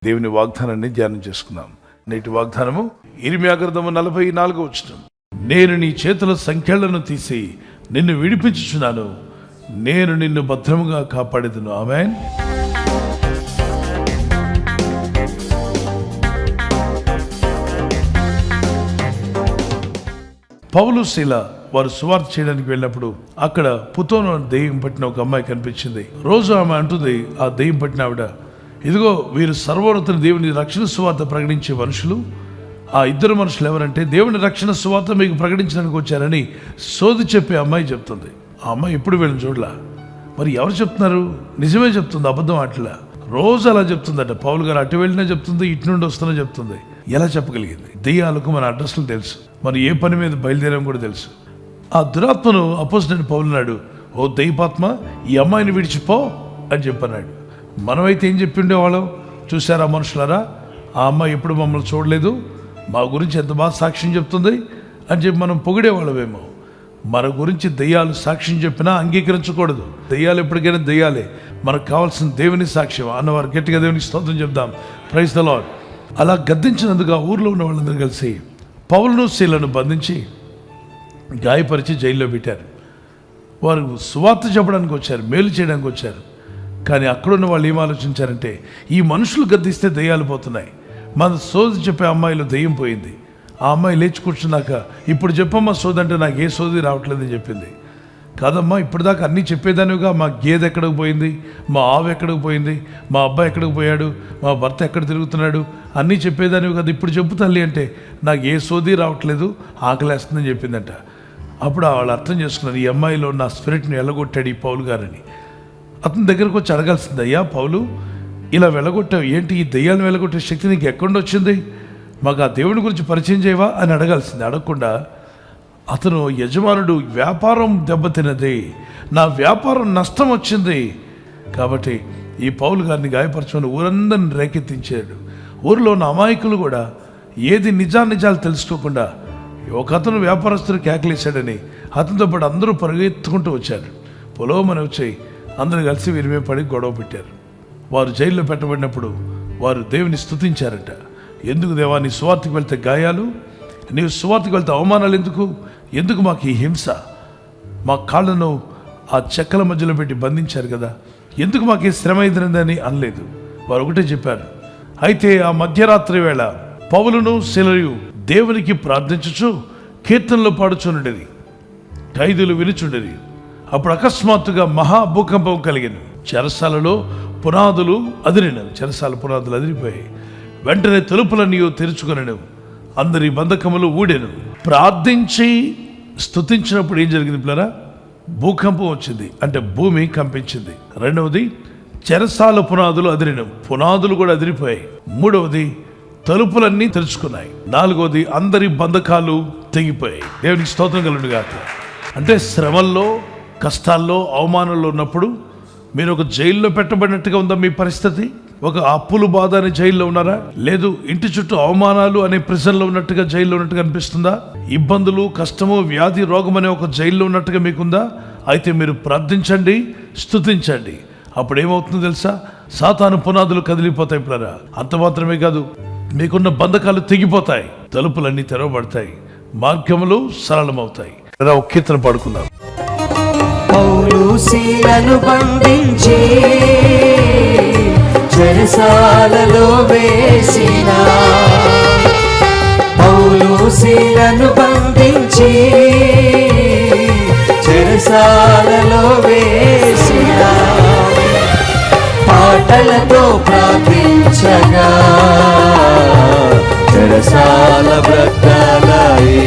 దేవుని వాగ్దానాన్ని ధ్యానం చేసుకుందాం. నేటి వాగ్దానము ఇర్మీయా గ్రంథము 44వ వచనం. నేను నీ చేతుల సంఖ్యలను తీసి నిన్ను విడిపించుచున్నాను, నేను నిన్ను భద్రముగా కాపాడేదను. ఆమేన్. పౌలు శీల వారు సువార్త చేయడానికి వెళ్ళినప్పుడు అక్కడ పుతోను దెయ్యం పట్టిన ఒక అమ్మాయి కనిపించింది. రోజు ఆమె అంటుంది, ఆ దెయ్యం పట్టిన ఆవిడ, ఇదిగో వీరు సర్వోన్నతుని దేవుని రక్షణ సువార్త ప్రకటించే మనుషులు. ఆ ఇద్దరు మనుషులు ఎవరంటే దేవుని రక్షణ సువార్త మీకు ప్రకటించడానికి వచ్చారని సోది చెప్పే అమ్మాయి చెప్తుంది. ఆ అమ్మాయి ఎప్పుడు వీళ్ళని చూడలా. మరి ఎవరు చెప్తున్నారు? నిజమే చెప్తుంది, అబద్ధం అట్లా. రోజు అలా చెప్తుందట. పౌలు గారు అటు వెళ్ళినా చెప్తుంది, ఇటు నుండి వస్తున్నా చెప్తుంది. ఎలా చెప్పగలిగింది? దెయ్యాలకు మన అడ్రస్లు తెలుసు, మరి ఏ పని మీద బయలుదేరాం కూడా తెలుసు. ఆ దురాత్మను అపోజిట్ పౌలున్నాడు, ఓ దెయ్యపాత్మ, ఈ అమ్మాయిని విడిచిపో అని చెప్పన్నాడు. మనమైతే ఏం చెప్పి ఉండేవాళ్ళం? చూసారా మనుషులారా, ఆ అమ్మాయి ఎప్పుడు మమ్మల్ని చూడలేదు, మా గురించి ఎంత బాగా సాక్ష్యం చెప్తుంది అని చెప్పి మనం పొగిడేవాళ్ళమేమో. మన గురించి దెయ్యాలు సాక్ష్యం చెప్పినా అంగీకరించకూడదు. దెయ్యాలు ఎప్పటికైనా దెయ్యాలే, మనకు కావాల్సిన దేవుని సాక్ష్యం అన్నవారు గట్టిగా దేవునికి స్తోత్రం చెప్దాం. Praise the Lord. అలా గద్దించినందుకు ఆ ఊర్లో ఉన్న వాళ్ళందరూ కలిసి పౌలును శీలను బంధించి గాయపరిచి జైల్లో పెట్టారు. వారు సువార్త చెప్పడానికి వచ్చారు, మేలు చేయడానికి వచ్చారు. కానీ అక్కడున్న వాళ్ళు ఏం ఆలోచించారంటే, ఈ మనుషులు గద్దిస్తే దెయ్యాలు పోతున్నాయి, మన సోది చెప్పే అమ్మాయిలో దెయ్యం పోయింది. ఆ అమ్మాయి లేచి కూర్చున్నాక, ఇప్పుడు చెప్పమ్మా సోది అంటే, నాకు ఏ సోది రావట్లేదని చెప్పింది. కాదమ్మా, ఇప్పటిదాకా అన్నీ చెప్పేదానివిగా, మా గేదె ఎక్కడికి పోయింది, మా ఆవు ఎక్కడికి పోయింది, మా అబ్బాయి ఎక్కడికి పోయాడు, మా భర్త ఎక్కడ తిరుగుతున్నాడు, అన్నీ చెప్పేదానివి కదా, ఇప్పుడు చెప్పు తల్లి అంటే, నాకు ఏ సోది రావట్లేదు, ఆకలేస్తుందని చెప్పిందంట. అప్పుడు వాళ్ళు అర్థం చేసుకున్నారు, ఈ అమ్మాయిలో నా స్పిరిట్ని వెళ్ళగొట్టాడు ఈ పౌలు గారని. అతని దగ్గరకు వచ్చి అడగాల్సింది, అయ్యా పౌలు, ఇలా వెళ్ళగొట్టావు ఏంటి? ఈ దెయ్యాలను వెళ్ళగొట్టే శక్తి నీకు ఎక్కడి వచ్చింది? మాకు ఆ దేవుని గురించి పరిచయం చేయవా అని అడగాల్సింది. అడగకుండా అతను, యజమానుడు వ్యాపారం దెబ్బతిన్నది, నా వ్యాపారం నష్టం వచ్చింది కాబట్టి ఈ పౌలు గారిని గాయపరచమని ఊరందరిని రేకెత్తించాడు. ఊరిలో ఉన్న అమాయకులు కూడా ఏది నిజాలు తెలుసుకోకుండా ఒక అతను వ్యాపారస్తుడు కేకలేశాడని అతనితో పాటు అందరూ పరిగెత్తుకుంటూ వచ్చారు. పొలోమని వచ్చి అందరూ కలిసి వీరి మీద పడి గొడవ పెట్టారు. వారు జైల్లో పెట్టబడినప్పుడు వారు దేవుని స్తుతించారట. ఎందుకు దేవా, నీ సువార్తకు వెళ్తే గాయాలు, నీవు సువార్తకు వెళ్తే అవమానాలు ఎందుకు మాకు ఈ హింస? మా కాళ్ళను ఆ చెక్కల మధ్యలో పెట్టి బంధించారు కదా, ఎందుకు మాకు ఈ శ్రమ ఎదురైందని అనలేదు. వారు ఒకటే చెప్పారు, అయితే ఆ మధ్యరాత్రి వేళ పౌలును శీలయు దేవునికి ప్రార్థించుచు కీర్తనలు పాడుచుండేది, ఖైదీలు వినుచుండేది. అప్పుడు అకస్మాత్తుగా మహాభూకంపం కలిగింది. చెరసాలలో పునాదులు అదిరినవి. చెరసాల పునాదులు అదిరిపోయాయి. వెంటనే తలుపులన్నీ తెరుచుకొనెను, అందరి బంధకములు ఊడెను. ప్రార్థించి స్తుతించినప్పుడు ఏం జరిగింది పిల్లరా? భూకంపం వచ్చింది, అంటే భూమి కంపించింది. రెండవది, చెరసాల పునాదులు అదిరినవి, పునాదులు కూడా అదిరిపోయాయి. మూడవది, తలుపులన్నీ తెరుచుకున్నాయి. నాలుగవది, అందరి బంధకాలు తెగిపోయాయి. దేవునికి స్తోత్రం కలుగును గాక. అంటే శ్రమల్లో, కష్టాల్లో, అవమానంలో ఉన్నప్పుడు మీరు ఒక జైల్లో పెట్టబడినట్టుగా ఉందా మీ పరిస్థితి? ఒక అప్పులు బాధ అనే జైల్లో ఉన్నారా? లేదు, ఇంటి చుట్టూ అవమానాలు అనే ప్రిజన్లో ఉన్నట్టుగా జైల్లో ఉన్నట్టుగా అనిపిస్తుందా? ఇబ్బందులు, కష్టము, వ్యాధి, రోగం అనే ఒక జైల్లో ఉన్నట్టుగా మీకుందా? అయితే మీరు ప్రార్థించండి, స్తుతించండి. అప్పుడు ఏమవుతుందో తెలుసా? సాతాను పునాదులు కదిలిపోతాయి పిల్లరా. అంత మాత్రమే కాదు, మీకున్న బంధకాలు తెగిపోతాయి, తలుపులన్నీ తెరవబడతాయి, మార్గములు సరళమవుతాయి. ఒక కీర్తన పాడుకుందాం. పౌలు శీలను బంధించి చెరసాలలో వేసిన, పౌలు శీలను బంధించి చెరసాలలో వేసిన, పాటలతో ప్రార్థించగా చెరసాల బ్రతలాయే,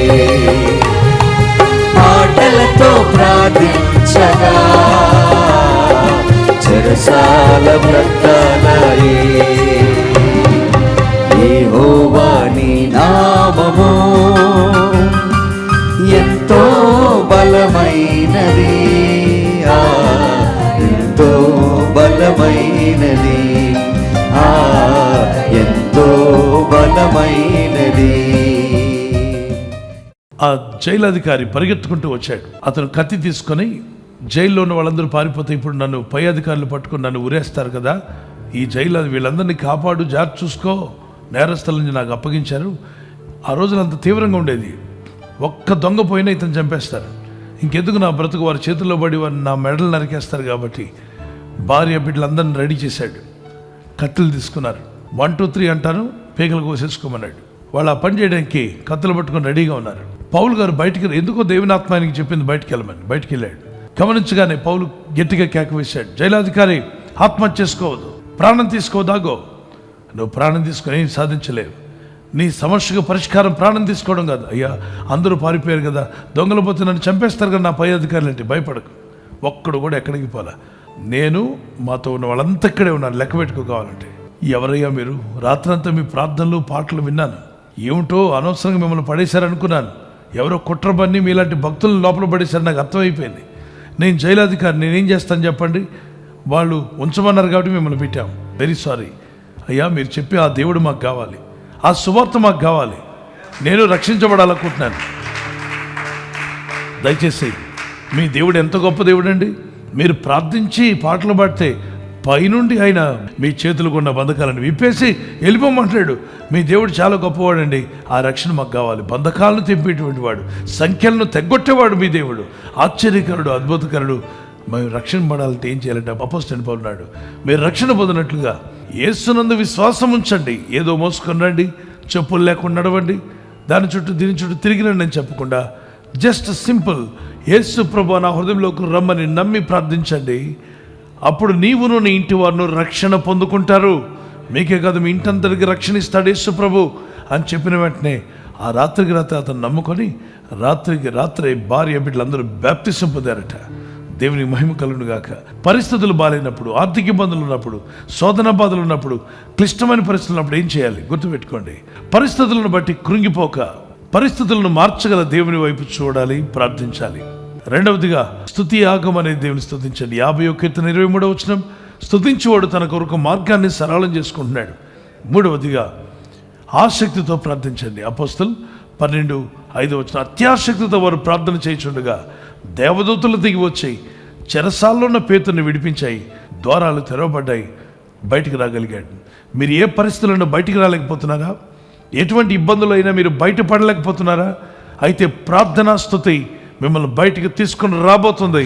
పాటలతో ప్రార్థించగా చెరసాల బ్రతలాయే. యెహోవా నీ నామము ఎంతో బలమైనది, ఎంతో బలమైనది, ఎంతో బలమైనది. ఆ జైలు అధికారి పరిగెత్తుకుంటూ వచ్చాడు. అతను కత్తి తీసుకొని, జైల్లో ఉన్న వాళ్ళందరూ పారిపోతే ఇప్పుడు నన్ను పై అధికారులు పట్టుకుని నన్ను ఉరేస్తారు కదా, ఈ జైలు వీళ్ళందరినీ కాపాడు, జాగ్రత్త చూసుకో, నేరస్తుల నుంచి నాకు అప్పగించారు. ఆ రోజున అంత తీవ్రంగా ఉండేది. ఒక్క దొంగ పోయినా ఇతను చంపేస్తారు, ఇంకెందుకు నా బ్రతుకు, వారి చేతుల్లో పడి వారు నా మెడలు నరికేస్తారు. కాబట్టి భార్య బిడ్డలందరిని రెడీ చేశాడు. కత్తులు తీసుకున్నారు. 1 2 3 అంటాను, పేగలు కోసేసుకోమన్నాడు. వాళ్ళు ఆ పని చేయడానికి కత్తులు పట్టుకొని రెడీగా ఉన్నారు. పౌలు గారు బయటికి, ఎందుకో దేవుని ఆత్మానికి చెప్పింది బయటికి వెళ్ళమని, బయటికి వెళ్ళాడు. గమనించగానే పౌలు గట్టిగా కేక వేశాడు, జైలాధికారి ఆత్మహత్య చేసుకోవద్దు, ప్రాణం తీసుకోదాగో. నువ్వు ప్రాణం తీసుకొని ఏం సాధించలేవు. నీ సమస్యకు పరిష్కారం ప్రాణం తీసుకోవడం కాదు. అయ్యా, అందరూ పారిపోయారు కదా, దొంగలు పోతే నన్ను చంపేస్తారు కదా నా పై అధికారులు అంటే, భయపడకు. ఒక్కడు కూడా ఎక్కడికి పోలా. నేను మాతో ఉన్న వాళ్ళంతా ఇక్కడే ఉన్నారు, లెక్క పెట్టుకోవాలంటే. ఎవరయ్యా మీరు? రాత్రంతా మీ ప్రార్థనలు పాటలు విన్నాను. ఏమిటో అనవసరంగా మిమ్మల్ని పడేశారనుకున్నాను. ఎవరో కుట్రబన్ని మీలాంటి భక్తులను లోపల పడేశారు, నాకు అర్థమైపోయింది. నేను జైలాధికారి, నేనేం చేస్తాను చెప్పండి? వాళ్ళు ఉంచమన్నారు కాబట్టి మిమ్మల్ని పెట్టాం. వెరీ సారీ అయ్యా, మీరు చెప్పి ఆ దేవుడు మాకు కావాలి, ఆ సువార్త మాకు కావాలి, నేను రక్షించబడాలనుకుంటున్నాను. దయచేసి మీ దేవుడు ఎంత గొప్ప దేవుడు అండి. మీరు ప్రార్థించి పాటలు పాడితే పైనుండి ఆయన మీ చేతులకు ఉన్న బంధకాలను విప్పేసి వెళ్ళిపోమంటాడు. మీ దేవుడు చాలా గొప్పవాడండి, ఆ రక్షణ మాకు కావాలి. బంధకాలను తెంపేటువంటి వాడు, సంఖ్యలను తెగ్గొట్టేవాడు మీ దేవుడు, ఆశ్చర్యకరుడు, అద్భుతకరుడు. మేము రక్షణ పడాలంటే ఏం చేయాలంటే అపోస్తలుడైన పౌలు అన్నాడు, మీరు రక్షణ పొందినట్లుగా యేసునందు విశ్వాసం ఉంచండి. ఏదో మోసుకొని రండి, చెప్పులు లేకుండా నడవండి, దాని చుట్టూ దీని చుట్టూ తిరిగిరండి అని చెప్పకుండా, జస్ట్ సింపుల్ యేసు ప్రభువా నా హృదయంలోకి రమ్మని నమ్మి ప్రార్థించండి. అప్పుడు నీవును నీ ఇంటి వారును రక్షణ పొందుకుంటారు. మీకే కాదు, మీ ఇంటంతటికి రక్షణ ఇస్తాడు యేసు ప్రభు అని చెప్పిన వెంటనే ఆ రాత్రికి రాత్రి అతను నమ్ముకొని రాత్రికి రాత్రి భార్య బిడ్డలందరూ బాప్తిసం పొందారట. దేవునికి మహిమ కలుగును గాక. పరిస్థితులు బాగాలేనప్పుడు, ఆర్థిక ఇబ్బందులు ఉన్నప్పుడు, శోధన బాధలు ఉన్నప్పుడు, క్లిష్టమైన పరిస్థితులు ఉన్నప్పుడు ఏం చేయాలి గుర్తుపెట్టుకోండి. పరిస్థితులను బట్టి కృంగిపోక పరిస్థితులను మార్చగల దేవుని వైపు చూడాలి, ప్రార్థించాలి. రెండవదిగా స్తుతి యాగం అనే దేవుని స్తుతించండి. 51 కీర్తన 23వ వచనం, స్తుతించేవాడు తన కొరకు మార్గాన్ని సరళం చేసుకుంటున్నాడు. మూడవదిగా ఆసక్తితో ప్రార్థించండి. అపోస్తలు 12:5 వచనం, అత్యాసక్తితో వారు ప్రార్థన చేయుచుండగా దేవదూతలు దిగి వచ్చి చెరసాల్లో ఉన్న పేతుని విడిపించాయి, ద్వారాలు తెరవబడ్డాయి, బయటికి రాగలిగాడు. మీరు ఏ పరిస్థితుల్లో బయటికి రాలేకపోతున్నారా? ఎటువంటి ఇబ్బందులు అయినా మీరు బయటపడలేకపోతున్నారా? అయితే ప్రార్థనా స్తుతి మిమ్మల్ని బయటికి తీసుకొని రాబోతుంది.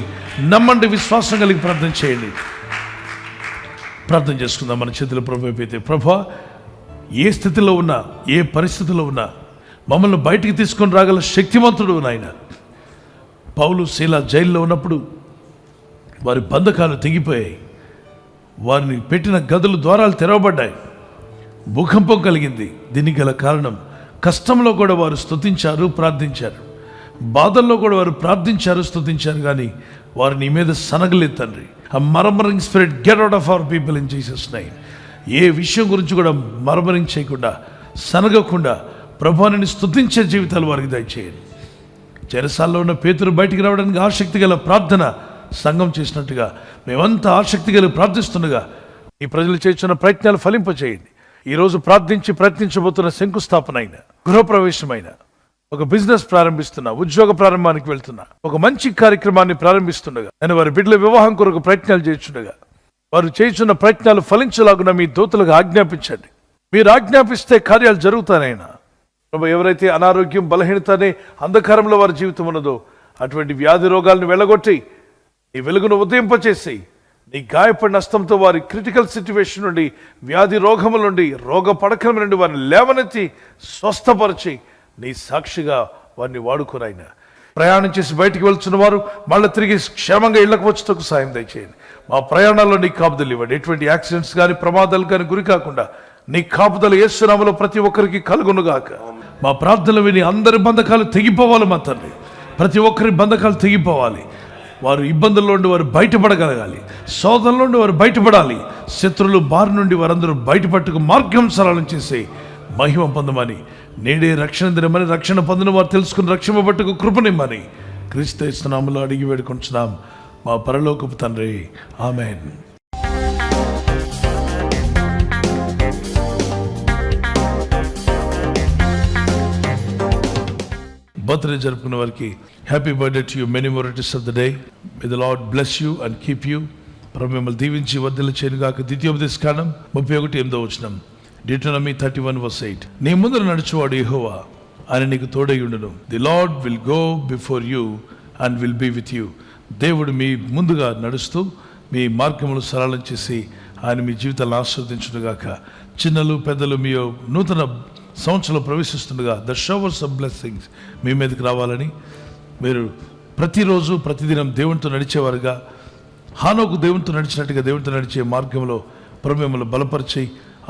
నమ్మండి, విశ్వాసం కలిగి ప్రార్థన చేయండి. ప్రార్థన చేసుకుందాం. మన చేతుల ప్రభు అయితే, ప్రభువా ఏ స్థితిలో ఉన్నా, ఏ పరిస్థితిలో ఉన్నా మమ్మల్ని బయటికి తీసుకొని రాగల శక్తివంతుడు నాయన. పౌలు శీల జైల్లో ఉన్నప్పుడు వారి బంధకాలు తెగిపోయాయి, వారిని పెట్టిన గదులు ద్వారాలు తెరవబడ్డాయి, భూకంపం కలిగింది. దీనికి గల కారణం కష్టంలో కూడా వారు స్తుతించారు, ప్రార్థించారు. బాధల్లో కూడా వారు ప్రార్థించారు, స్తుతించారు. కానీ వారు నీ మీద సనగలేదు తండ్రి. ఆ murmuring spirit get out of our people in Jesus name. ఏ విషయం గురించి కూడా మర్మరింగ్ చేయకుండా, సనగకుండా ప్రభువుని స్తుతించే జీవితాలు వారికి దయచేయండి. చెరసాల్లో ఉన్న పేతురు బయటికి రావడానికి ఆసక్తి గల ప్రార్థన సంఘం చేసినట్టుగా మేమంతా ఆసక్తి గల ప్రార్థిస్తుండగా ఈ ప్రజలు చేస్తున్న ప్రయత్నాలు ఫలింపచేయండి. ఈరోజు ప్రార్థించి ప్రయత్నించబోతున్న శంకుస్థాపన అయిన, గృహప్రవేశమైన, ఒక బిజినెస్ ప్రారంభిస్తున్నా, ఉద్యోగ ప్రారంభానికి వెళ్తున్నా, ఒక మంచి కార్యక్రమాన్ని ప్రారంభిస్తుండగా, నేను వారి బిడ్డల వివాహం కొరకు ప్రయత్నాలు చేస్తుండగా వారు చేస్తున్న ప్రయత్నాలు ఫలించలాగున మీ దూతలకు ఆజ్ఞాపించండి. మీరు ఆజ్ఞాపిస్తే కార్యాలు జరుగుతానైనా. ప్రభు, ఎవరైతే అనారోగ్యం, బలహీనత అనే అంధకారంలో వారి జీవితం ఉన్నదో అటువంటి వ్యాధి రోగాలను వెళ్ళగొట్టి నీ వెలుగును ఉదయింపచేసి నీ గాయపడిన హస్తంతో వారి క్రిటికల్ సిచ్యువేషన్ నుండి, వ్యాధి రోగముల నుండి, రోగ పడకల నుండి వారిని లేవనెత్తి స్వస్థపరిచి నీ సాక్షిగా వారిని వాడుకోనైనా. ప్రయాణం చేసి బయటికి వెళ్తున్న వారు మళ్ళీ తిరిగి క్షేమంగా ఇళ్లకు వచ్చేందుకు సాయం దయచేయండి. మా ప్రయాణాల్లో నీ కాపుదలు ఇవ్వండి. ఎటువంటి యాక్సిడెంట్స్ కానీ, ప్రమాదాలు కానీ గురి కాకుండా నీ కాపుదలు యేసు నామములో ప్రతి ఒక్కరికి కలుగునుగాక. మా ప్రార్థనలు విని అందరి బంధకాలు తెగిపోవాలి మా తండ్రి. ప్రతి ఒక్కరి బంధకాలు తెగిపోవాలి. వారు ఇబ్బందుల్లో నుండి వారు బయటపడగలగాలి, శోధనలో నుండి వారు బయటపడాలి. శత్రువులు బారి నుండి వారందరూ బయటపట్టుకు మార్గం సరళం చేసి మహిమ పొందమని, నేడే రక్షణ దినమని, రక్షణ పొందిన వారు తెలుసుకుని రక్షింపబట్టుకు కృపనిమ్మని క్రీస్తు యేసు నామములో అడిగి వేడుకుంటున్నాం మా పరలోకపు తండ్రి. ఆమేన్. బర్త్డే జరుపుకున్న వారికి happy birthday to you, many more returns of the day. May the Lord bless you and keep you. ప్రభు మిమ్మల్ని దీవించి వర్ధిల్ల చేయనుగాక. ద్వితీయోపదేశ కాండం 31:8. Deuteronomy 31:8. నీ ముందర నడుచువాడు యెహోవా, ఆయన నీకు తోడైయుండును. The Lord will go before you and will be with you. దేవుడు మీ ముందుగా నడుస్తూ మీ మార్గములు సరళం చేసి ఆయన మీ జీవితాలను ఆశీర్వదించునుగాక. చిన్నలు పెద్దలు మీ నూతన సంవత్సరంలో ప్రవేశిస్తుండగా ద షవర్స్ ఆఫ్ బ్లెస్సింగ్స్ మీ మీదకి రావాలని, మీరు ప్రతిరోజు ప్రతిదినం దేవునితో నడిచేవారుగా, హానోకు దేవునితో నడిచినట్టుగా దేవునితో నడిచే మార్గంలో ప్రభు మిమ్మల్ని బలపరిచి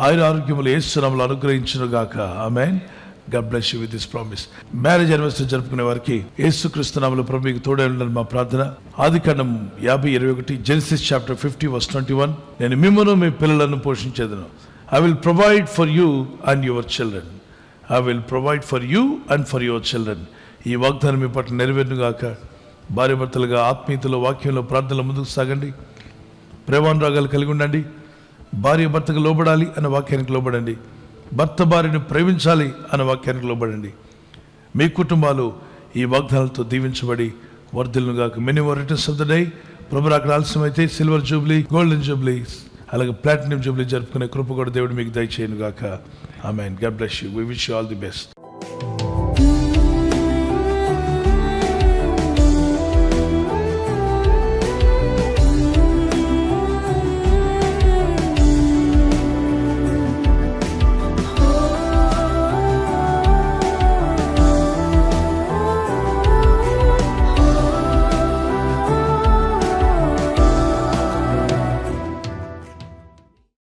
ఆరోగ్యములు యేసు నామములో అనుగ్రహించునుగాక. ఆమేన్. God bless you with this promise. Marriage anniversary జరుపుకునే వారికి యేసుక్రీస్తు నామములో ప్రభు మీకు తోడై ఉండాలని మా ప్రార్థన. ఆదికాండం 50:21, జెనసిస్ చాప్టర్ 50:21. నేను మిమ్మును మీ పిల్లలను పోషించేదను. I will provide for you and your children. I will provide for you and for your children. ఈ వాగ్దానం మీ పట్ల నెరవేరునుగాక. భార్య భర్తలుగా ఆత్మీయతలో, వాక్యంలో, ప్రార్థనలో ముందుకు సాగండి. ప్రేమానురాగాలు కలిగి ఉండండి. భార్య భర్తకు లోబడాలి అన్న వాక్యానికి లోబడండి. భర్త భార్యను ప్రేమించాలి అన్న వాక్యానికి లోబడండి. మీ కుటుంబాలు ఈ వాగ్దానాలతో దీవించబడి వర్ధిల్లుగాక. Many more returns of the day. ప్రభు అక్కడ ఆలస్యమైతే సిల్వర్ జూబ్లీ, గోల్డెన్ జూబ్లీ, అలాగే ప్లాటినం జూబ్లీ జరుపుకునే కృప కూడా దేవుడు మీకు దయచేయనుగాక. ఆమేన్. God bless you. We wish you all the best.